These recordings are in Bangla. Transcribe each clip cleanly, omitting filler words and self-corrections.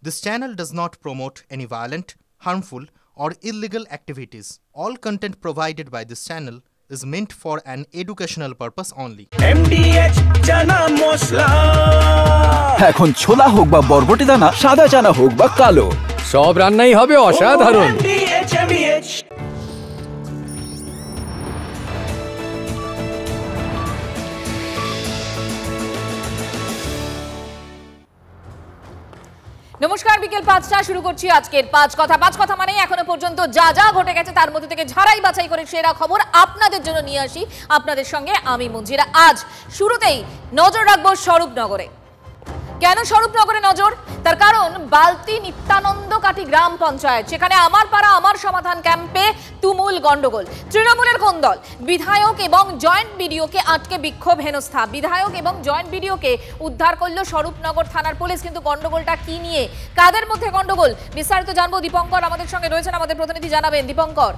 This channel does not promote any violent, harmful, or illegal activities. All content provided by this channel is meant for an educational purpose only. MDH chana masala এখন ছোলা হোক বা বরবটি দানা, সাদা চানা হোক বা কালো, সব রান্নাই হবে অসাধারণ। MDH নমস্কার, বিকেল ৫টা শুরু করছি আজকের পাঁচ কথা মানে এখনো পর্যন্ত যা যা ঘটে গেছে তার মধ্যে থেকে ঝাড়াই বাছাই করে সেরা খবর আপনাদের জন্য নিয়ে আসি। আপনাদের সঙ্গে আমি মঞ্জিরা। আজ শুরুতেই নজর রাখবো স্বরূপনগরে। কেন স্বরূপনগরে নজর? তার কারণ বালতি নিত্যানন্দকাটি গ্রাম পঞ্চায়েত, সেখানে আমার পাড়া আমার সমাধান ক্যাম্পে তুমুল গন্ডগোল। তৃণমূলের কোন দল? বিধায়ক এবং জয়েন্ট বিডিওকে আটকে বিক্ষোভ হেনস্থা। বিধায়ক এবং জয়েন্ট বিডিওকে উদ্ধার করলো স্বরূপনগর থানার পুলিশ। কিন্তু গন্ডগোলটা কি নিয়ে, কাদের মধ্যে গন্ডগোল, বিস্তারিত জানবো। দীপঙ্কর আমাদের সঙ্গে রয়েছেন, আমাদের প্রতিনিধি জানাবেন। দীপঙ্কর,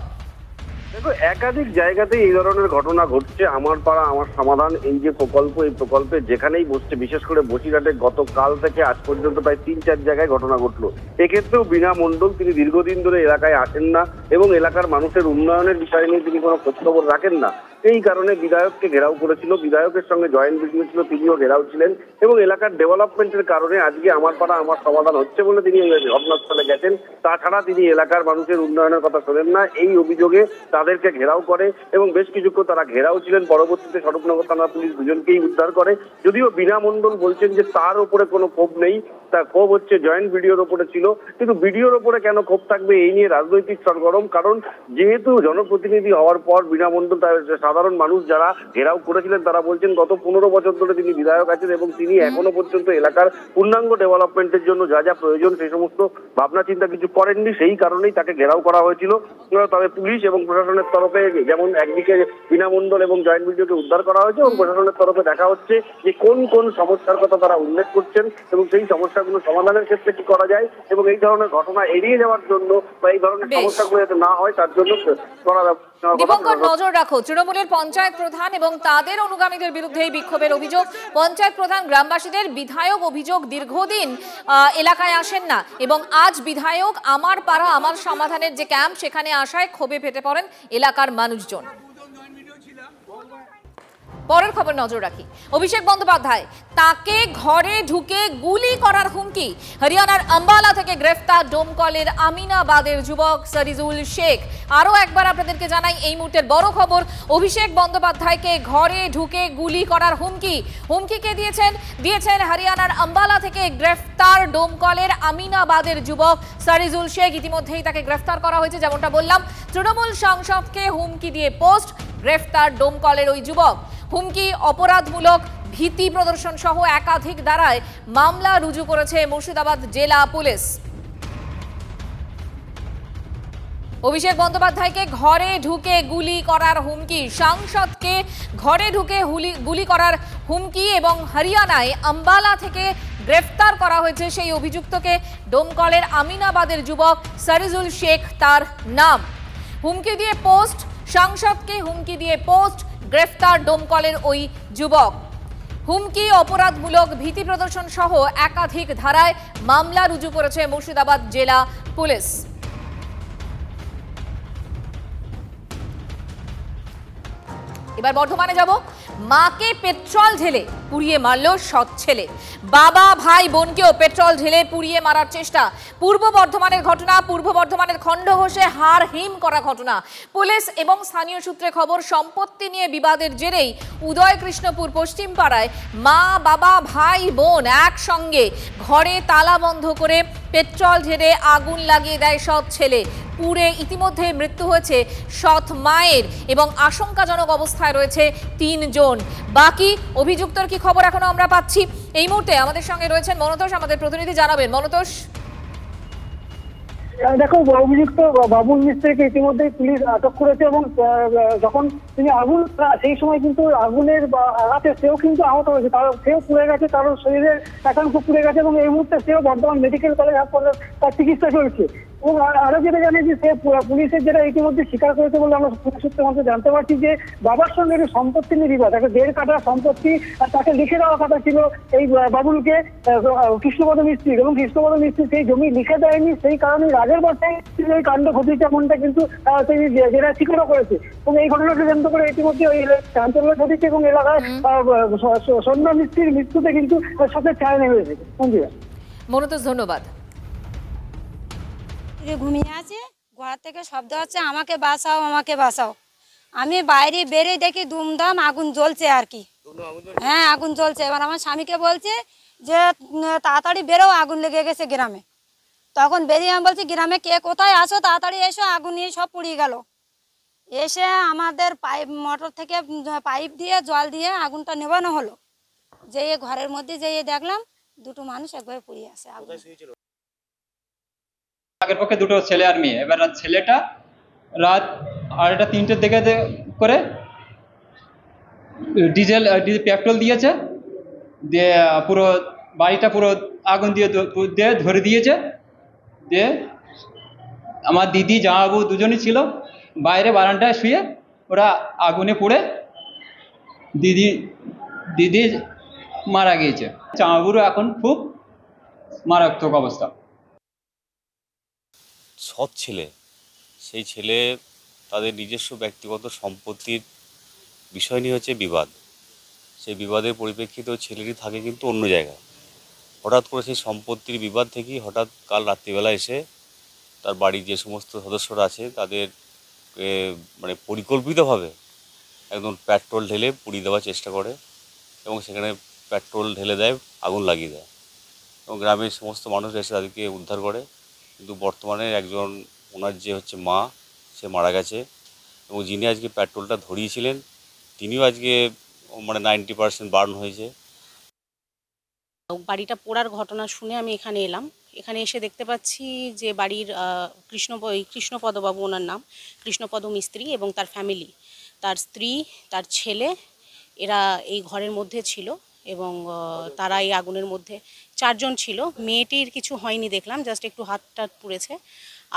দেখো, একাধিক জায়গাতে এই ধরনের ঘটনা ঘটছে। আমার পাড়া আমার সমাধান এই যে প্রকল্প, এই প্রকল্পে যেখানেই বসছে, বিশেষ করে বসিরহাটে গতকাল থেকে আজ পর্যন্ত প্রায় ৩-৪ জায়গায় ঘটনা ঘটলো। এক্ষেত্রেও বীণা মণ্ডল তিনি দীর্ঘদিন ধরে এলাকায় আসেন না এবং এলাকার মানুষের উন্নয়নের বিষয় নিয়ে তিনি কোনো খোঁজখবর রাখেন না। এই কারণে বিধায়ককে ঘেরাও করেছিল, বিধায়কের সঙ্গে জয়েন্ট বিডিও ছিল, তিনিও ঘেরাও ছিলেন এবং এলাকার ডেভেলপমেন্টের কারণে আজকে আমার পাড়া আমার সমাধান হচ্ছে বলে তিনি ঘটনাস্থলে গেছেন। তাছাড়া তিনি এলাকার মানুষের উন্নয়নের কথা শোনেন না, এই অভিযোগে তাদেরকে ঘেরাও করে এবং বেশ কিছুক্ষণ তারা ঘেরাও ছিলেন। পরবর্তীতে স্বরূপনগর থানার পুলিশ দুজনকেই উদ্ধার করে। যদিও বীণা মণ্ডল বলছেন যে তার উপরে কোনো ক্ষোভ নেই, তার ক্ষোভ হচ্ছে জয়েন্ট বিডিওর ওপরে ছিল। কিন্তু বিডিওর ওপরে কেন ক্ষোভ থাকবে, এই নিয়ে রাজনৈতিক সরগরম। কারণ যেহেতু জনপ্রতিনিধি হওয়ার পর বীণা মণ্ডল, সাধারণ মানুষ যারা ঘেরাও করেছিলেন তারা বলছেন গত 15 বছর ধরে তিনি বিধায়ক আছেন এবং তিনি এখনো পর্যন্ত এলাকার পূর্ণাঙ্গ ডেভেলপমেন্টের জন্য যা যা প্রয়োজন সেই সমস্ত ভাবনা চিন্তা কিছু করেননি। সেই কারণেই তাকে ঘেরাও করা হয়েছিল। তবে পুলিশ এবং প্রশাসনের তরফে যেমন একদিকে বীণা মণ্ডল এবং জয়েন্ট বিডিওকে উদ্ধার করা হয়েছে এবং প্রশাসনের তরফে দেখা হচ্ছে যে কোন কোন সমস্যার কথা তারা উল্লেখ করছেন এবং সেই সমস্যাগুলো সমাধানের ক্ষেত্রে কি করা যায় এবং এই ধরনের ঘটনা এড়িয়ে যাওয়ার জন্য বা এই ধরনের সমস্যাগুলো যাতে না হয় তার জন্য করা। দীপঙ্কর, নজর রাখো তৃণমূলের পঞ্চায়েত প্রধান এবং তাদের অনুগামীদের বিরুদ্ধে এই বিক্ষোভের অভিযোগ। পঞ্চায়েত প্রধান গ্রামবাসীদের বিধায়ক অভিযোগ দীর্ঘদিন এলাকায় আসেন না এবং আজ বিধায়ক আমার পাড়া আমার সমাধানের যে ক্যাম্প সেখানে আসায় ক্ষোভে ফেটে পড়েন এলাকার মানুষজন। পরের খবর নজর রাখি। অভিষেক বন্দ্যোপাধ্যায়, তাকে ঘরে ঢুকে গুলি করার হুমকি। হরিয়ানার আম্বালা থেকে গ্রেফতার ডোমকলের আমিনাবাদের যুবক সারিজুল শেখ। আরও একবার আপনাদেরকে জানাই এই মুহূর্তের বড় খবর, অভিষেক বন্দ্যোপাধ্যায়কে ঘরে ঢুকে গুলি করার হুমকি। হুমকিকে দিয়েছেন হরিয়ানার আম্বালা থেকে গ্রেফতার ডোমকলের আমিনাবাদের যুবক সারিজুল শেখ। ইতিমধ্যেই তাকে গ্রেফতার করা হয়েছে। যেমনটা বললাম, তৃণমূল সাংসদকে হুমকি দিয়ে পোস্ট, গ্রেফতার ডোমকলের ওই যুবক। হুমকি, অপরাধমূলক, ভীতি প্রদর্শন সহ একাধিক ধারায় মামলা রুজু করেছে মুর্শিদাবাদ জেলা পুলিশ। অভিষেক বন্দ্যোপাধ্যায়কে ঘরে ঢুকে গুলি করার হুমকি, সাংসদকে ঘরে ঢুকে গুলি করার হুমকি এবং হরিয়ানায় আম্বালা থেকে গ্রেফতার করা হয়েছে সেই অভিযুক্তকে। ডোমকলের আমিনাবাদের যুবক সারিজুল শেখ তার নাম। হুমকি দিয়ে পোস্ট, সাংসদকে হুমকি দিয়ে পোস্ট, গ্রেফতার ডোমকলের ওই যুবক। হুমকি, অপরাধমূলক, ভীতি প্রদর্শন সহ একাধিক ধারায় মামলা রুজু করেছে মুর্শিদাবাদ জেলা পুলিশ। এবার বর্ধমানে যাব। মাকে পেট্রোল ঢেলে পুড়িয়ে মারল সৎ ছেলে। বাবা ভাই বোনকেও পেট্রোল ঢেলে পুড়িয়ে মারার চেষ্টা। পূর্ব বর্ধমানের ঘটনা, পূর্ব বর্ধমানের খণ্ডঘোষে হাড় হিম করা ঘটনা। পুলিশ এবং স্থানীয় সূত্রে খবর, সম্পত্তি নিয়ে বিবাদের জেরেই উদয়কৃষ্ণপুর পশ্চিম পাড়ায় মা বাবা ভাই বোন একসঙ্গে ঘরে তালা বন্ধ করে পেট্রোল ঢেলে আগুন লাগিয়ে দেয় সৎ ছেলে। পুড়ে ইতিমধ্যে মৃত্যু হয়েছে সৎ মায়ের এবং আশঙ্কাজনক অবস্থায় রয়েছে 3 জন। বাকি অভিযুক্তর কি খবর এখনো আমরা পাচ্ছি। এই মুহূর্তে আমাদের সঙ্গে রয়েছেন মনতোষ, আমাদের প্রতিনিধি জানাবেন। মনতোষ, দেখো, অভিযুক্ত বাবুল মিস্ত্রিকে ইতিমধ্যে পুলিশ আটক করেছে এবং যখন তিনি আগুন, সেই সময় কিন্তু আগুনের আঘাতে সেও কিন্তু আহত হয়েছে, সেও পুড়ে গেছে, তার শরীরের একাংশ পুড়ে গেছে এবং এই মুহূর্তে সেও বর্ধমান মেডিকেল কলেজ হাসপাতালে তার চিকিৎসা চলছে। এবং আরো যেটা জানি যে সে পুলিশের যেটা ইতিমধ্যে স্বীকার করেছে বলে আমরা সূত্রে মধ্যে জানতে পারছি যে বাবার সঙ্গে একটি সম্পত্তি নিয়ে বিবাদ, একটা 1.5 কাঠা সম্পত্তি তাকে লিখে দেওয়ার কথা ছিল এই বাবুলকে কৃষ্ণপদ মিস্ত্রি, এবং কৃষ্ণপদ মিস্ত্রি সেই জমি লিখে দেয়নি, সেই কারণে রাগের বর্ষায় এই কাণ্ড ঘটেছে এমনটা কিন্তু তিনি যেটা স্বীকারও করেছে। এবং এই ঘটনাকে কেন্দ্র করে ইতিমধ্যে ওই চাঞ্চল্য ঘটেছে এবং এলাকায় সন্ধ্যা মিস্ত্রির মৃত্যুতে কিন্তু শোকের ছায়া নেমে এসেছে। মনোতোষ, ধন্যবাদ। ঘুমিয়ে আছে, ঘর থেকে শব্দ হচ্ছে আমাকে বাঁচাও আমাকে বাঁচাও। আমি বাইরে বেরিয়ে দেখি দুমদাম আগুন জ্বলছে আর কি। হ্যাঁ আগুন জ্বলছে। এবার আমার স্বামীকে বলছে যে তাড়াতাড়ি বেরো, আগুন লেগে গেছে গ্রামে। তখন বেরিয়ে আমি বলছি গ্রামে কে কোথায় আসো, তাড়াতাড়ি এসো, আগুন নিয়ে সব পুড়িয়ে গেল। এসে আমাদের পাইপ মোটর থেকে পাইপ দিয়ে জল দিয়ে আগুনটা নেভানো হলো। যেয়ে ঘরের মধ্যে যেয়ে দেখলাম দুটো মানুষ একবারে পুড়িয়ে আছে। আগের পক্ষে দুটো ছেলে আর মেয়ে। এবার ছেলেটা রাত 2:30-3টের দিকে করে ডিজেল পেট্রোল দিয়েছে, দিয়ে পুরো বাড়িটা পুরো আগুন দিয়ে ধরে দিয়েছে। দিয়ে আমার দিদি জামাইবাবু দুজনই ছিল বাইরে বারান্দায় শুয়ে, ওরা আগুনে পুড়ে দিদি মারা গিয়েছে। জামাইবাবুরও এখন খুব মারাত্মক অবস্থা। সৎ ছেলে, সেই ছেলে তাদের নিজস্ব ব্যক্তিগত সম্পত্তির বিষয় নিয়ে হচ্ছে বিবাদ। সেই বিবাদের পরিপ্রেক্ষিতে ছেলেটি থাকে কিন্তু অন্য জায়গায়। হঠাৎ করে সেই সম্পত্তির বিবাদ থেকেই হঠাৎ কাল রাত্রিবেলা এসে তার বাড়ির যে সমস্ত সদস্যরা আছে তাদের মানে পরিকল্পিতভাবে একদম পেট্রোল ঢেলে পুড়িয়ে দেওয়ার চেষ্টা করে এবং সেখানে পেট্রোল ঢেলে দেয়, আগুন লাগিয়ে দেয় এবং গ্রামের সমস্ত মানুষ এসে তাদেরকে উদ্ধার করে। কিন্তু বর্তমানে একজন ওনার যে হচ্ছে মা, সে মারা গেছে এবং যিনি আজকে পেট্রোলটা ধরিয়েছিলেন তিনিও আজকে মানে 90% বার্ন হয়েছে। বাড়িটা পোড়ার ঘটনা শুনে আমি এখানে এলাম। এখানে এসে দেখতে পাচ্ছি যে বাড়ির কৃষ্ণপদবাবু ওনার নাম, কৃষ্ণপদ মিস্ত্রি এবং তার ফ্যামিলি, তার স্ত্রী, তার ছেলে, এরা এই ঘরের মধ্যে ছিল এবং তারা এই আগুনের মধ্যে 4 জন ছিল। মেয়েটির কিছু হয়নি দেখলাম, জাস্ট একটু হাতটা পুড়েছে,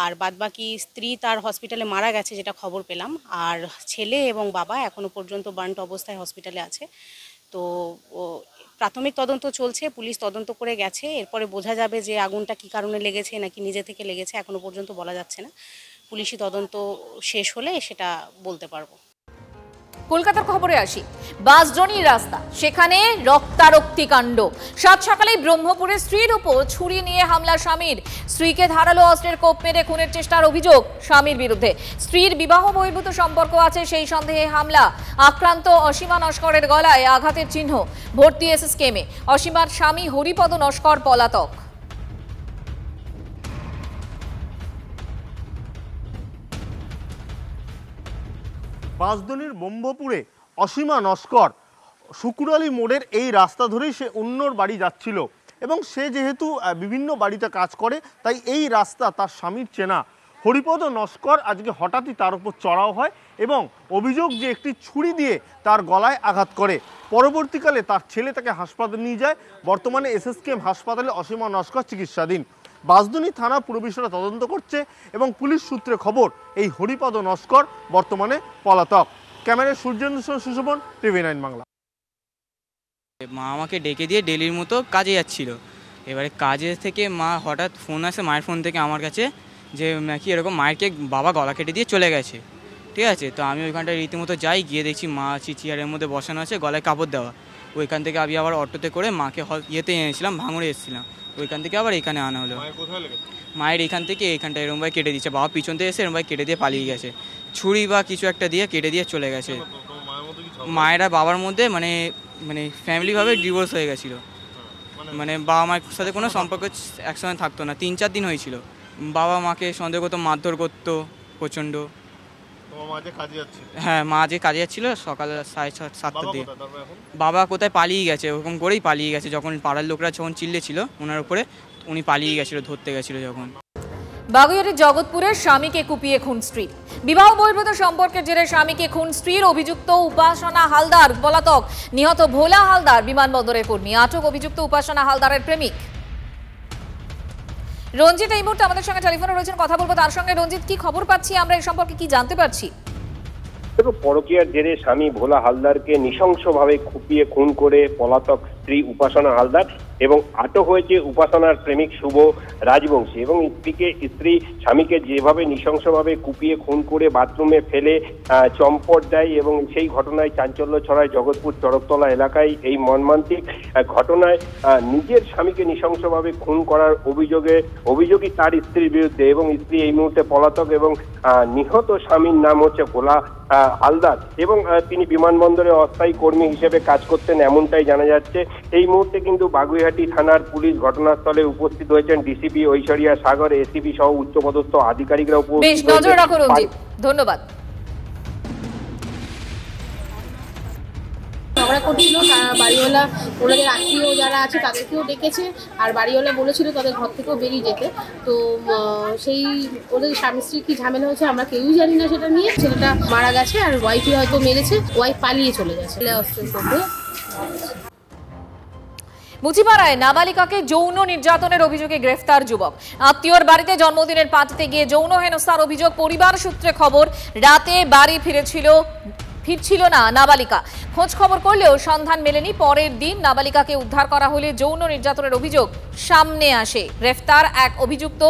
আর বাদবাকি স্ত্রী তার হসপিটালে মারা গেছে যেটা খবর পেলাম, আর ছেলে এবং বাবা এখনও পর্যন্ত বার্নড অবস্থায় হসপিটালে আছে। তো প্রাথমিক তদন্ত চলছে, পুলিশ তদন্ত করে গেছে, এরপরে বোঝা যাবে যে আগুনটা কী কারণে লেগেছে নাকি নিজে থেকে লেগেছে, এখনও পর্যন্ত বলা যাচ্ছে না। পুলিশি তদন্ত শেষ হলে সেটা বলতে পারবো। কলকাতার খবরে আসি। বাসজনির রাস্তা, সেখানে রক্তারক্তি কাণ্ড। সাত সকালে ব্রহ্মপুরে স্ত্রীর উপর ছুরি নিয়ে হামলা স্বামীর। স্ত্রীকে ধারালো অস্ত্রের কোপ মেরে খুনের চেষ্টার অভিযোগ স্বামীর বিরুদ্ধে। স্ত্রীর বিবাহ বহির্ভূত সম্পর্ক আছে সেই সন্দেহে হামলা। আক্রান্ত অসীমা নস্করের গলায় আঘাতের চিহ্ন। ভর্তি এসএসকেএমে। অসীমার স্বামী হরিপদ নস্কর পলাতক। বাসদনির ব্রহ্মপুরে অসীমা নস্কর শুকুরালি মোড়ের এই রাস্তা ধরেই সে অন্যর বাড়ি যাচ্ছিল এবং সে যেহেতু বিভিন্ন বাড়িতে কাজ করে তাই এই রাস্তা তার স্বামীর চেনা। হরিপদ নস্কর আজকে হঠাৎই তার উপর চড়াও হয় এবং অভিযোগ যে একটি ছুরি দিয়ে তার গলায় আঘাত করে। পরবর্তীকালে তার ছেলে তাকে হাসপাতালে নিয়ে যায়। বর্তমানে এসএসকেএম হাসপাতালে অসীমা নস্কর চিকিৎসাধীন। বাসদনি থানা পুরো বিষয়টা তদন্ত করছে এবং পুলিশ সূত্রে খবর এই হরিপদ নস্কর বর্তমানে পলাতক। ক্যামেরায় সূর্যেন্দ্র সুশোভন, TV9 বাংলা। মা আমাকে ডেকে দিয়ে ডেলির মতো কাজে যাচ্ছিল। এবারে কাজে থেকে মা হঠাৎ ফোন আসে মায়ের ফোন থেকে আমার কাছে যে নাকি এরকম মায়েরকে বাবা গলা কেটে দিয়ে চলে গেছে। ঠিক আছে, তো আমি ওইখানটায় রীতিমতো যাই, গিয়ে দেখছি মা চেয়ারের মধ্যে বসানো আছে, গলায় কাপড় দেওয়া। ওইখান থেকে আমি আবার অটোতে করে মাকে ইয়েতে এনেছিলাম, ভাঙড়ে এসেছিলাম। ওইখান থেকে আবার এখানে আনা হলো। মায়ের এখান থেকে এইখানটা এরমভাবে কেটে দিচ্ছে, বাবা পিছন থেকে এসে এরমভাবে কেটে দিয়ে পালিয়ে গেছে, ছুরি বা কিছু একটা দিয়ে কেটে দিয়ে চলে গেছে। মায়েরা বাবার মধ্যে মানে মানে ফ্যামিলিভাবে ডিভোর্স হয়ে গেছিলো, মানে বাবা মায়ের সাথে কোনো সম্পর্ক একসঙ্গে থাকতো না। 3-4 দিন হয়েছিল। বাবা মাকে সন্দেহ করতো, মারধর করতো প্রচণ্ড। হ্যাঁ, মা যে কাজে যাচ্ছিল সকাল 6:30-7টার দিকে। বাবা কোথায় পালিয়ে গেছে, ওরকম করেই পালিয়ে গেছে। যখন পাড়ার লোকরা যখন চিল্লেছিল ওনার উপরে, উনি পালিয়ে গেছিল, ধরতে গেছিল যখন। বাগুইআটির জগৎপুরের স্বামীকে কুপিয়ে খুন স্ত্রী। বিবাহ বহির্ভূত সম্পর্কের জেরে স্বামীকে খুন স্ত্রীর। অভিযুক্ত উপাসনা হালদার পলাতক। নিহত ভোলা হালদার বিমানবন্দরের কর্মী। আটক অভিযুক্ত উপাসনা হালদারের প্রেমিক। রঞ্জিত এই মুহূর্তে আমাদের সঙ্গে টেলিফোনে রয়েছেন, কথা বলবো তার সঙ্গে। রঞ্জিত, কি খবর পাচ্ছি আমরা, এই সম্পর্কে কি জানতে পারছি? দেখো, পরকীয়ার জেরে স্বামী ভোলা হালদারকে নৃশংসভাবে কুপিয়ে খুন করে পলাতক স্ত্রী উপাসনা হালদার এবং আটক হয়েছে উপাসনার প্রেমিক শুভ রাজবংশী এবং স্ত্রী স্বামীকে যেভাবে নৃশংসভাবে কুপিয়ে খুন করে বাথরুমে ফেলে চম্পট দেয় এবং সেই ঘটনায় চাঞ্চল্য ছড়ায় জগৎপুর চড়কতলা এলাকায়। এই মর্মান্তিক ঘটনায় নিজের স্বামীকে নৃশংসভাবে খুন করার অভিযোগই তার স্ত্রীর বিরুদ্ধে এবং স্ত্রী এই মুহূর্তে পলাতক এবং নিহত স্বামীর নাম হচ্ছে ভোলা হালদার এবং তিনি বিমানবন্দরে অস্থায়ী কর্মী হিসেবে কাজ করতেন এমনটাই জানা যাচ্ছে। এই মুহূর্তে কিন্তু বাগুইহাটি থানার পুলিশ ঘটনাস্থলে উপস্থিত হয়েছেন। ডিসিপি ঐশ্বরিয়া সাগর, এসিপি সহ উচ্চপদস্থ আধিকারিকরা উপস্থিত হয়েছেন। ধন্যবাদ। ঝগড়া করছিল, বাড়িওয়ালা ওনাদের আত্মীয় যারা আছে তাদেরকেও ডেকেছে, আর বাড়িওয়ালা বলেছিল তাদের ঘর থেকেও বেরিয়ে যেতে। তো সেই ওদের স্বামী স্ত্রী কি ঝামেলা হয়েছে আমরা কেউই জানি না সেটা নিয়ে। ছেলেটা মারা গেছে আর ওয়াইফই হয়তো মেরেছে, ওয়াইফ পালিয়ে চলে গেছে অস্ত্রের করবে। মুচিপাড়ায় নাবালিকাকে যৌন নির্যাতনের অভিযোগে গ্রেফতার যুবক। আত্মীয়র বাড়িতে জন্মদিনের পার্টিতে গিয়ে যৌন হেনস্থার অভিযোগ। পরিবার সূত্রে খবর, রাতে বাড়ি ফিরছিল না নাবালিকা। খোঁজ খবর করলেও সন্ধান মেলেনি। পরের দিন নাবালিকাকে উদ্ধার করা হলে যৌন নির্যাতনের অভিযোগ সামনে আসে। গ্রেফতার এক অভিযুক্ত।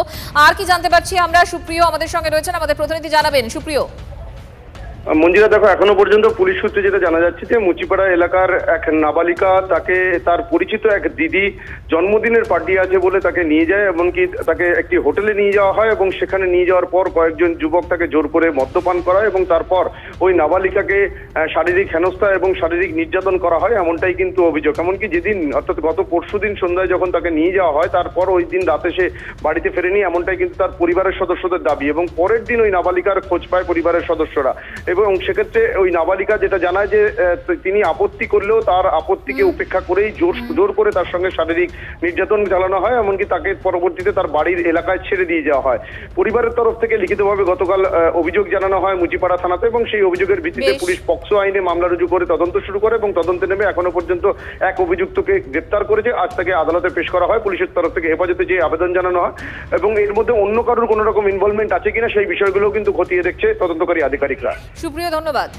আর কি জানতে পারছি আমরা, সুপ্রিয় আমাদের সঙ্গে রয়েছেন, আমাদের প্রতিনিধি জানাবেন। সুপ্রিয়। মঞ্জিরা, দেখো, এখনো পর্যন্ত পুলিশ সূত্রে যেটা জানা যাচ্ছে যে মুচিপাড়া এলাকার এক নাবালিকা, তাকে তার পরিচিত এক দিদি জন্মদিনের পার্টি আছে বলে তাকে নিয়ে যায়, এমনকি তাকে একটি হোটেলে নিয়ে যাওয়া হয় এবং সেখানে নিয়ে যাওয়ার পর কয়েকজন যুবক তাকে জোর করে মদ্যপান করায় এবং তারপর ওই নাবালিকাকে শারীরিক হেনস্থা এবং শারীরিক নির্যাতন করা হয় এমনটাই কিন্তু অভিযোগ। এমনকি যেদিন অর্থাৎ গত পরশুদিন সন্ধ্যায় যখন তাকে নিয়ে যাওয়া হয় তারপর ওই দিন রাতে সে বাড়িতে ফেরেনি এমনটাই কিন্তু তার পরিবারের সদস্যদের দাবি এবং পরের দিন ওই নাবালিকার খোঁজ পায় পরিবারের সদস্যরা এবং সেক্ষেত্রে ওই নাবালিকা যেটা জানায় যে তিনি আপত্তি করলেও তার আপত্তিকে উপেক্ষা করেই জোর করে তার সঙ্গে শারীরিক নির্যাতন চালানো হয়, এমনকি তাকে পরবর্তীতে তার বাড়ির এলাকায় ছেড়ে দিয়ে যাওয়া হয়। পরিবারের তরফ থেকে লিখিতভাবে গতকাল অভিযোগ জানানো হয় মুচিপাড়া থানাতে এবং সেই অভিযোগের ভিত্তিতে পুলিশ পক্সো আইনে মামলা রুজু করে তদন্ত শুরু করে এবং তদন্তে নেমে এখনো পর্যন্ত এক অভিযুক্তকে গ্রেপ্তার করেছে। আজ তাকে আদালতে পেশ করা হয়। পুলিশের তরফ থেকে হেফাজতে যে আবেদন জানানো হয় এবং এর মধ্যে অন্য কারোর কোনো রকম ইনভলভমেন্ট আছে কিনা সেই বিষয়গুলো কিন্তু খতিয়ে দেখছে তদন্তকারী আধিকারিকরা। সুপ্রিয়, ধন্যবাদ।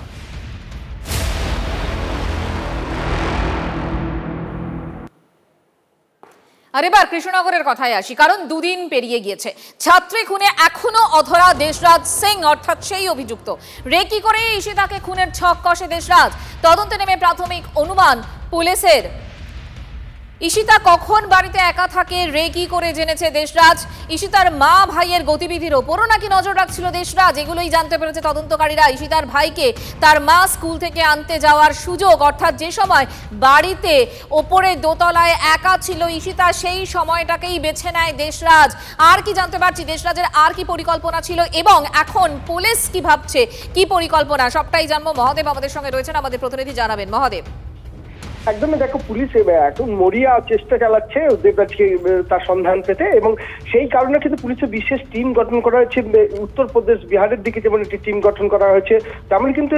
আর এবার কৃষ্ণনগরের কথায় আসি, কারণ দুদিন পেরিয়ে গিয়েছে। ছাত্রী খুনে এখনো অধরা দেশরাজ সিং, অর্থাৎ সেই অভিযুক্ত। রেকি করে ঈশিতাকে খুনের ছক কষে দেশরাজ। তদন্তে নেমে প্রাথমিক অনুমান পুলিশের। ঈশিতা কখন বাড়িতে একা থাকে রেকি করে জেনেছে দেশরাজ। ঈশিতার মা ভাইয়ের গতিবিধির ওপরও নাকি নজর রাখছিল দেশরাজ। এগুলোই জানতে পেরেছে তদন্তকারীরা। ঈশিতার ভাইকে তার মা স্কুল থেকে আনতে যাওয়ার সুযোগ, অর্থাৎ যে সময় বাড়িতে ওপরে দোতলায় একা ছিল ঈশিতা, সেই সময়টাকেই বেছে নেয় দেশরাজ। আর কি জানতে পারছি, দেশরাজের আর কি পরিকল্পনা ছিল এবং এখন পুলিশ কি ভাবছে, কি পরিকল্পনা, সবটাই জানবো। মহাদেব আমাদের সঙ্গে রয়েছেন, আমাদের প্রতিনিধি জানাবেন। মহাদেব। একদমই, দেখো, পুলিশ এখন মরিয়া চেষ্টা চালাচ্ছে দেবরাজকে তার সন্ধান পেতে এবং সেই কারণে কিন্তু পুলিশের বিশেষ টিম গঠন করা হয়েছে। উত্তরপ্রদেশ, বিহারের দিকে যেমন একটি টিম গঠন করা হয়েছে, তেমন কিন্তু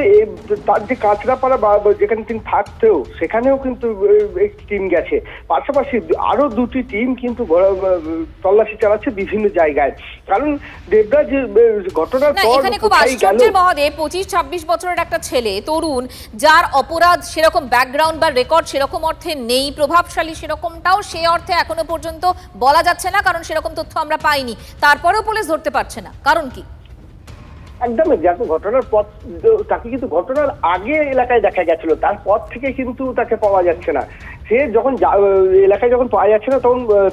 তার যে কাঁচরাপাড়া বা যেখানে তিনি থাকতেও সেখানেও কিন্তু একটি টিম গেছে। পাশাপাশি আরো দুটি টিম কিন্তু তল্লাশি চালাচ্ছে বিভিন্ন জায়গায়। কারণ দেবরাজ ঘটনার পর এখানে খুব আশ্চর্যের মহাদেব, 25-26 বছরের একটা ছেলে, তরুণ, যার অপরাধ সেরকম ব্যাকগ্রাউন্ড বা রেকর্ড সেরকম অর্থে নেই, প্রভাবশালী সেরকমটাও সে অর্থে এখনো পর্যন্ত বলা যাচ্ছে না, কারণ সেরকম তথ্য আমরা পাইনি। তারপরেও পুলিশ ধরতে পারছে না, কারণ কি? একদমই, দেখো, ঘটনার পর তাকে কিন্তু ঘটনার আগে এলাকায় দেখা গেছিল, তারপর থেকে কিন্তু তাকে পাওয়া যাচ্ছে না। সে যখন এলাকায় যখন পাওয়া যাচ্ছে না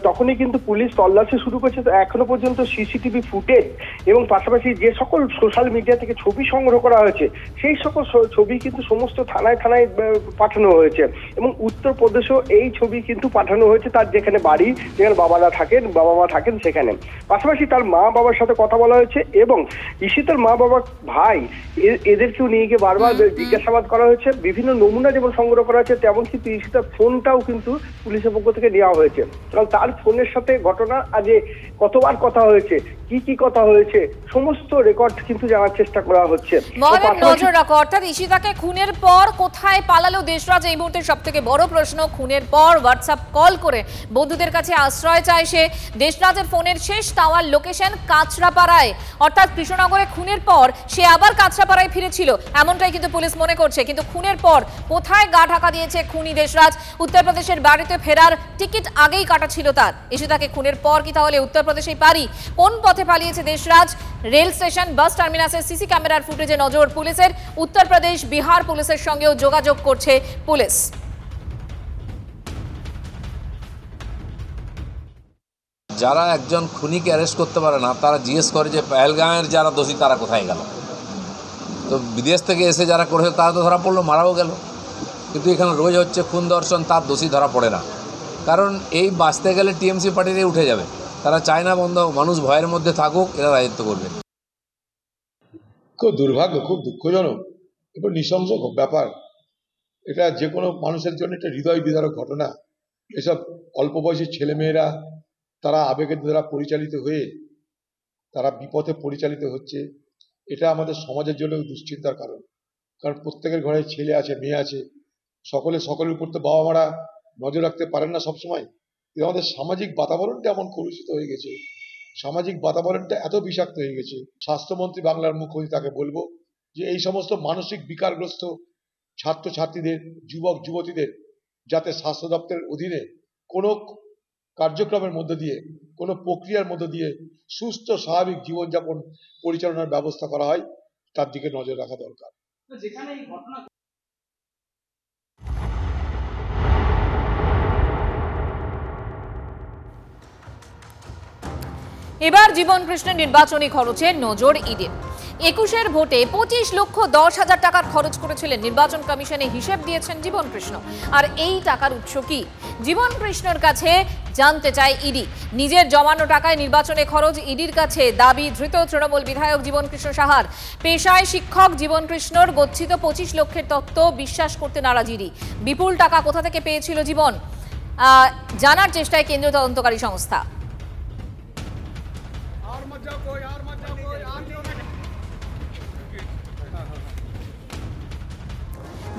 তখনই কিন্তু পুলিশ তল্লাশি শুরু করছে। তো এখনো পর্যন্ত সিসিটিভি ফুটেজ এবং পাশাপাশি যে সকল সোশ্যাল মিডিয়া থেকে ছবি সংগ্রহ করা হয়েছে সেই সকল ছবি কিন্তু সমস্ত থানায় থানায় পাঠানো হয়েছে এবং উত্তরপ্রদেশেও এই ছবি কিন্তু পাঠানো হয়েছে তার যেখানে বাড়ি, যেখানে বাবা মা থাকেন সেখানে। পাশাপাশি তার মা বাবার সাথে কথা বলা হয়েছে এবং ঈশিতার মা বাবা ভাই এদেরকেও নিয়ে গিয়ে বারবার জিজ্ঞাসাবাদ করা হয়েছে। বিভিন্ন নমুনা যেমন সংগ্রহ করা হয়েছে তেমন কিন্তু ঈশিতার ফোন ফোনটাও কিন্তু পুলিশের পক্ষ থেকে নেওয়া হয়েছে, কারণ তার ফোনের সাথে ঘটনার আগে কতবার কথা হয়েছে, কি কথা হয়েছে, সমস্ত রেকর্ড কিন্তু জানার চেষ্টা করা হচ্ছে। নজর রাখো, অর্থাৎ ঈশিতাকে খুনের পর কোথায় পালালো দেশরাজ, এই মুহূর্তে সব থেকে বড় প্রশ্ন। খুনের পর হোয়াটসঅ্যাপ কল করে বন্ধুদের কাছে আশ্রয় চায় সে। দেশরাজের ফোনের শেষ টাওয়ার লোকেশন কাঁচরাপাড়ায়, অর্থাৎ কৃষ্ণনগরে খুনের পর সে আবার কাঁচরাপাড়ায় ফিরেছিল, এমনটাই কিন্তু পুলিশ মনে করছে। কিন্তু খুনের পর কোথায় গা ঢাকা দিয়েছে খুনি দেশরাজ? উত্তরপ্রদেশের বাড়িতে ফেরার টিকিট আগেই কাটা ছিল তার। ঈশিতাকে খুনের পর কি তাহলে উত্তরপ্রদেশেই পারি? কোন পথে পালিয়েছে দেশরাজ? রেল স্টেশন, বাস টার্মিনাসের সিসি ক্যামেরার ফুটেজে নজর পুলিশের। উত্তরপ্রদেশ, বিহার পুলিশের সঙ্গেও যোগাযোগ করছে পুলিশ। যারা একজন খুনিকে অ্যারেস্ট করতে পারে না, তারা জিজ্ঞেস করে যে পেহেলগাঁওয়ের যারা দোষী তারা কোথায় গেল। তো বিদেশ থেকে এসে যারা করেছে তারা তো ধরা পড়লো, মারাও গেল। কিন্তু এখানে রোজ হচ্ছে খুন দর্শন, তার দোষী ধরা পড়ে না। কারণ এই বাঁচতে গেলে টিএমসি পার্টিরই উঠে যাবে। তারা চায় না বন্ধ মানুষ ভয়ের মধ্যে থাকুক, এরা রাজত্ব করবে। খুব দুর্ভাগ্য, খুব দুঃখজনক এবং নৃশংস ব্যাপার। এটা যে কোনো মানুষের জন্য একটা হৃদয় বিদারক ঘটনা। এসব অল্প বয়সী ছেলেমেয়েরা তারা আবেগের দ্বারা পরিচালিত হয়ে তারা বিপথে পরিচালিত হচ্ছে, এটা আমাদের সমাজের জন্য দুশ্চিন্তার কারণ। কারণ প্রত্যেকের ঘরে ছেলে আছে, মেয়ে আছে, সকলের উপর তো বাবা মারা নজর রাখতে পারেন না সবসময়। কিন্তু আমাদের সামাজিক বাতাবরণটা এমন কলুষিত হয়ে গেছে, সামাজিক বাতাবরণটা এত বিষাক্ত হয়ে গেছে। স্বাস্থ্যমন্ত্রী বাংলার মুখ্যমন্ত্রী, তাকে বলবো যে এই সমস্ত মানসিক বিকারগ্রস্ত ছাত্রছাত্রীদের, যুবক যুবতীদের যাতে স্বাস্থ্য দপ্তরের অধীনে কোনো কার্যক্রমের মধ্যে দিয়ে, কোনো প্রক্রিয়ার মধ্যে দিয়ে সুস্থ স্বাভাবিক জীবনযাপন পরিচালনার ব্যবস্থা করা হয়, তার দিকে নজর রাখা দরকার। এবার জীবন কৃষ্ণের নির্বাচনী খরচে নজর ইডির। 21-এর ভোটে 25,10,000 টাকার খরচ করেছিলেন নির্বাচন কমিশনে হিসেব দিয়েছেন জীবন কৃষ্ণ। আর এই টাকার উৎস কি? জীবন কৃষ্ণের কাছে জানতে চায় ইডি। নিজের জমানো টাকায় নির্বাচনে খরচ, ইডির কাছে দাবি ধৃত তৃণমূল বিধায়ক জীবন কৃষ্ণ সাহার। পেশায় শিক্ষক জীবন কৃষ্ণর গচ্ছিত 25 লক্ষের তত্ত্ব বিশ্বাস করতে নারাজ ইডি। বিপুল টাকা কোথা থেকে পেয়েছিল জীবন, জানার চেষ্টায় কেন্দ্রীয় তদন্তকারী সংস্থা।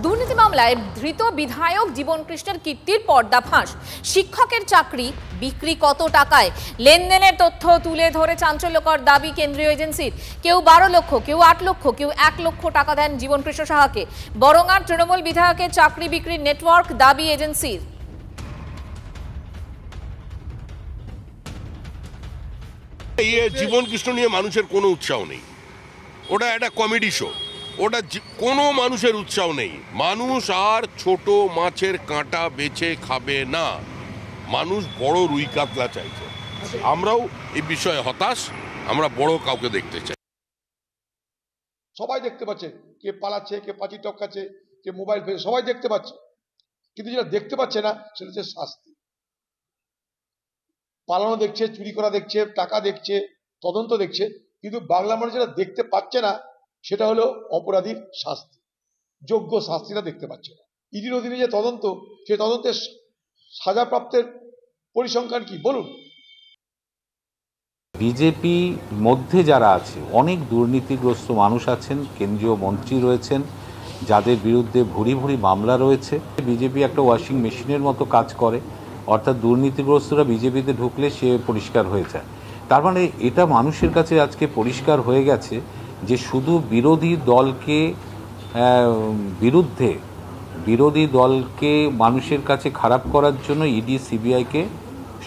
দুর্নীতি মামলায় ধৃত বিধায়ক জীবন কৃষ্ণের কীর্তির পর্দাফাঁস। শিক্ষকের চাকরি বিক্রি কত টাকায়, লেনদেনের তথ্য তুলে ধরে চাঞ্চল্যকর দাবি কেন্দ্রীয় এজেন্সির। কেউ 12 লক্ষ, কেউ 8 লক্ষ, কেউ 1 লক্ষ টাকা দেন জীবন কৃষ্ণ সাহাকে। বরঙ্গার তৃণমূল বিধায়কের চাকরি বিক্রির নেটওয়ার্ক দাবি এজেন্সির। জীবন কৃষ্ণ নিয়ে মানুষের কোনো উৎসাহ নেই, ওটা একটা কমেডি শো, ওটা কোনো মানুষের উৎসাহ নেই। মানুষ আর ছোট মাছের কাঁটা বেছে খাবে না, মানুষ বড় রুই কাতলা চাইছে। আমরাও এই বিষয়ে হতাশ, আমরা বড় কাউকে দেখতে চাই। সবাই দেখতে পাচ্ছে কে পালাচ্ছে, কে পাঁচি টপকাচ্ছে, কে মোবাইল ফেলে, সবাই দেখতে পাচ্ছে। কিন্তু যেটা দেখতে পাচ্ছে না সেটা হচ্ছে শাস্তি। পালানো দেখছে, চুরি করা দেখছে, টাকা দেখছে, তদন্ত দেখছে, কিন্তু বাংলা মানুষ যেটা দেখতে পাচ্ছে না সেটা হলো অপরাধীর শাস্তি, যোগ্য শাস্তিটা দেখতে পাচ্ছে না। ইডির অধীনে যে তদন্ত, সেই তদন্তের সাজাপ্রাপ্তের পরিসংখ্যান কি বলুন। বিজেপি মধ্যে যারা আছে, অনেক দুর্নীতিগ্রস্ত মানুষ আছেন, কেন্দ্রীয় মন্ত্রী রয়েছেন, যাদের বিরুদ্ধে ভুরি ভুরি মামলা রয়েছে। বিজেপি একটা ওয়াশিং মেশিনের মতো কাজ করে, অর্থাৎ দুর্নীতিগ্রস্তরা বিজেপিতে ঢুকলে সে পরিষ্কার হয়ে যায়। তার মানে এটা মানুষের কাছে আজকে পরিষ্কার হয়ে গেছে যে শুধু বিরোধী দলকে মানুষের কাছে খারাপ করার জন্য ইডি সিবিআইকে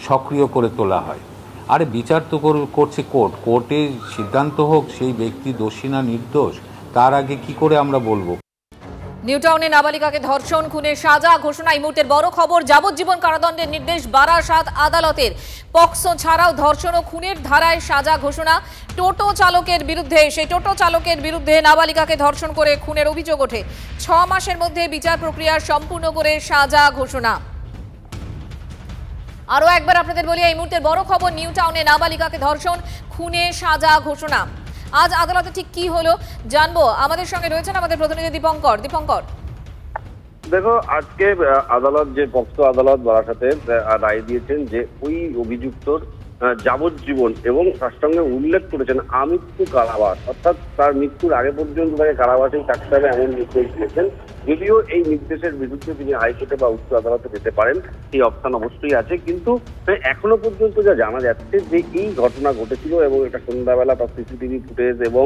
সক্রিয় করে তোলা হয়। আরে বিচার তো করছে কোর্টে সিদ্ধান্ত হোক সেই ব্যক্তি দোষী না নির্দোষ, তার আগে কি করে আমরা বলবো। নিউটাউনে নাবালিকাকে ধর্ষণ, খুনের সাজা ঘোষণা। এই মুহূর্তের বড় খবর, যাবজ্জীবন কারাদণ্ডের নির্দেশ বারাসাত আদালতের। পক্সো ছাড়াও ধর্ষণ ও খুনের ধারায় সাজা ঘোষণা। টোটো চালকের বিরুদ্ধে নাবালিকাকে ধর্ষণ করে খুনের অভিযোগ ওঠে। 6 মাসের মধ্যে বিচার প্রক্রিয়া সম্পূর্ণ করে সাজা ঘোষণা। আরও একবার আপনাদের বলি, এই মুহূর্তের বড় খবর, নিউটাউনে নাবালিকাকে ধর্ষণ, খুনে সাজা ঘোষণা। আজ আদালতে ঠিক কি হলো জানবো। আমাদের সঙ্গে রয়েছেন আমাদের প্রতিনিধি দীপঙ্কর। দেখো, আজকে আদালত, যে পক্সো আদালত বারাসাতে রায় দিয়েছেন যে ওই অভিযুক্তর যাবজ্জীবন এবং তার সঙ্গে উল্লেখ করেছেন আমৃত্যু কারাবাস, অর্থাৎ তার মৃত্যুর আগে পর্যন্ত তাকে কারাবাসেই থাকতে হবে এমন নির্দেশ দিয়েছেন। যদিও এই নির্দেশের বিরুদ্ধে তিনি হাইকোর্টে বা উচ্চ আদালতে যেতে পারেন, সেই অপশন অবশ্যই আছে, কিন্তু এখনো পর্যন্ত যা জানা যাচ্ছে যে এই ঘটনা ঘটেছিল এবং এটা সন্ধ্যাবেলা তার সিসিটিভি ফুটেজ এবং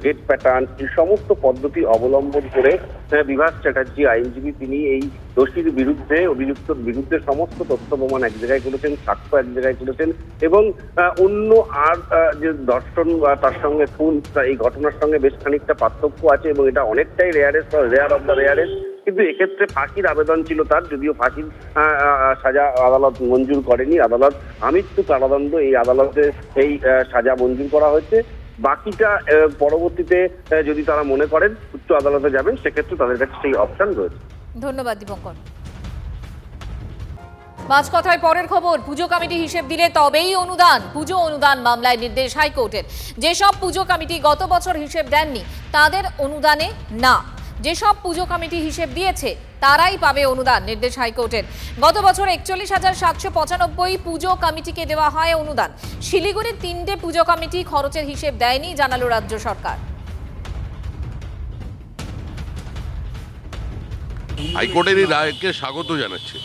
গেট প্যাটার্ন, এই সমস্ত পদ্ধতি অবলম্বন করে বিভাস চ্যাটার্জি আইনজীবী তিনি এই দোষীর বিরুদ্ধে, অভিযুক্তর বিরুদ্ধে সমস্ত তথ্য প্রমাণ এক জায়গায় করেছেন, সাক্ষ্য এক জায়গায় করেছেন এবং অন্য আর যে ধর্ষণ বা তার সঙ্গে খুন, এই ঘটনার সঙ্গে বেশ খানিকটা পার্থক্য আছে এবং এটা অনেকটাই রেয়ার অফ দ্য রেয়ারেস্ট। কিন্তু এক্ষেত্রে ফাঁসির আবেদন ছিল তার, যদিও ফাঁসির সাজা আদালত মঞ্জুর করেনি। আদালত আমৃত্যু কারাদণ্ড এই আদালতে এই সাজা মঞ্জুর করা হয়েছে। বাকিটা পরবর্তীতে যদি তারা মনে করেন উচ্চ আদালতে যাবেন, সেক্ষেত্রে তাদের কাছে সেই অপশন রয়েছে। ধন্যবাদ দীপঙ্কর। মাঝ কথায় পরের খবর, পুজো কমিটি হিসেব দিলে তবেই অনুদান। পুজো অনুদান মামলায় নির্দেশ হাইকোর্টের। যেসব পুজো কমিটি গত বছর হিসেব দেননি তাদের অনুদানে না, যেসব পুজো কমিটি হিসেব দিয়েছে তারাই পাবে অনুদান, নির্দেশ হাইকোর্টের। গত বছর ৪১,৭৯৫ পুজো কমিটিকে দেওয়া হয় অনুদান। শিলিগুড়ির ৩টে পুজো কমিটি খরচের হিসেব দেয়নি, জানালো রাজ্য সরকার। হাইকোর্টের এই রায়কে স্বাগত জানাচ্ছে,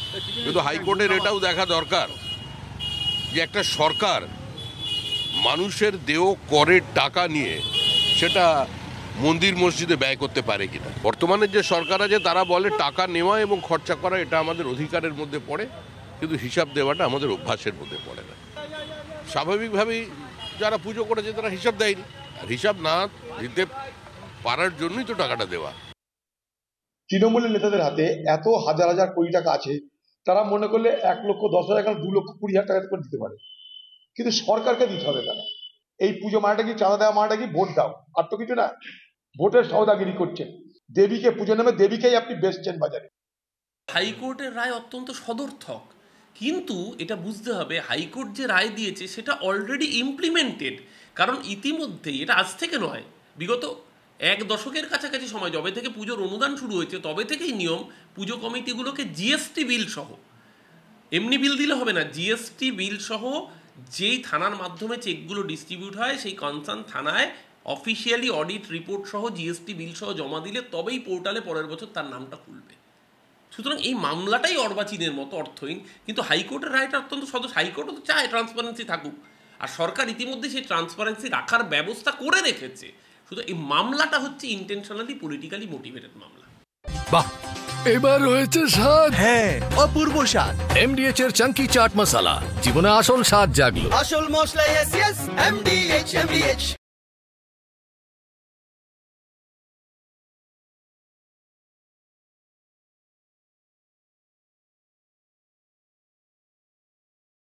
কিন্তু হাইকোর্টের এটাও দেখা দরকার যে একটা সরকার মানুষের দেয় করের টাকা নিয়ে সেটা মন্দির মসজিদে ব্যয় করতে পারে কিনা। বর্তমানে যে সরকার আছে তারা বলে টাকা নেওয়া এবং খরচা করা এটা আমাদের অধিকারের মধ্যে পড়ে, কিন্তু হিসাব দেওয়াটা আমাদের অভ্যাসের মধ্যে পড়ে না। স্বাভাবিকভাবেই যারা পুজো করেছে তারা হিসাব দেয়নি, আর হিসাব না দিতে পারার জন্যই তো টাকাটা দেওয়া। তৃণমূলের নেতাদের হাতে এত হাজার হাজার কোটি টাকা আছে, তারা মনে করলে ১,১০,০০০, ২,২০,০০০ টাকা করে দিতে পারে, কিন্তু সরকারকে দিতে হবে কেন? এই পুজো মানেটা কি, চাঁদা দেওয়া মানেটা কি? ভোট দাও, আর তো কিছু না। ভোটের সওদাগিরি করছেন, দেবীকে পুজো নামে দেবীকেই আপনি বেচছেন বাজারে। হাইকোর্টের রায় অত্যন্ত সদর্থক, কিন্তু এটা বুঝতে হবে হাইকোর্ট যে রায় দিয়েছে সেটা অলরেডি ইমপ্লিমেন্টেড। কারণ ইতিমধ্যেই, এটা আজ থেকে নয়, বিগত 1 দশকের কাছাকাছি সময় যবে থেকে পুজোর অনুদান শুরু হয়েছে তবে থেকেই নিয়ম পুজো কমিটিগুলোকে জিএসটি বিল সহ, এমনি বিল দিলে হবে না, জিএসটি বিল সহ যেই থানার মাধ্যমে চেকগুলো ডিস্ট্রিবিউট হয় সেই কনসার্ন থানায় অফিসিয়ালি অডিট রিপোর্ট সহ জিএসটি বিল সহ জমা দিলে তবেই পোর্টালে পরের বছর তার নামটা খুলবে। সুতরাং এই মামলাটাই অর্বাচীনের মতো অর্থহীন, কিন্তু হাইকোর্টের রায়টা অত্যন্ত সদস্য। হাইকোর্টও তো চায় ট্রান্সপারেন্সি থাকুক, আর সরকার ইতিমধ্যে সেই ট্রান্সপারেন্সি রাখার ব্যবস্থা করে রেখেছে। শুধু এই মামলাটা হচ্ছে ইন্টেনশনালি পলিটিক্যালি মোটিভেটেড মামলা। বাহ, এবার হয়েছে স্বাদ। হ্যাঁ, অপূর্ব স্বাদ। এমডিএচ এর চাঙ্কি চাট মশলা, জীবনে আসল স্বাদ জাগলো। আসল মশলা এমডিএচ।